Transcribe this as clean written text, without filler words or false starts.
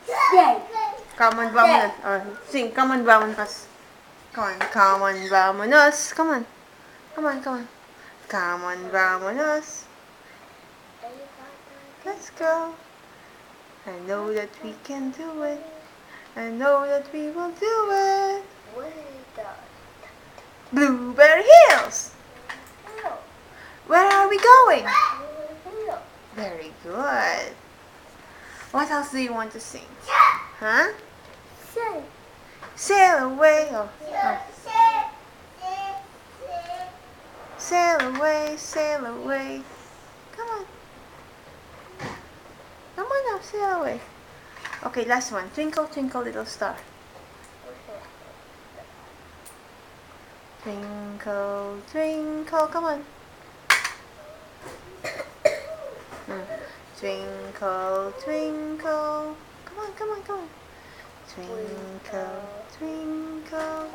Say. Come on, vámonos. Sing, come on, vámonos. Come on, vámonos. Come on. Come on, come on. Come on, vámonos. Let's go. I know that we can do it. I know that we will do it. Blueberry Hills. Where are we going? Very good. What else do you want to sing? Huh? Say. Sail away. Sail away, sail away. Come on. Come on now, sail away. Okay, last one. Twinkle, twinkle, little star. Twinkle, twinkle, come on. Twinkle, twinkle. Come on, come on, come on. Twinkle, twinkle.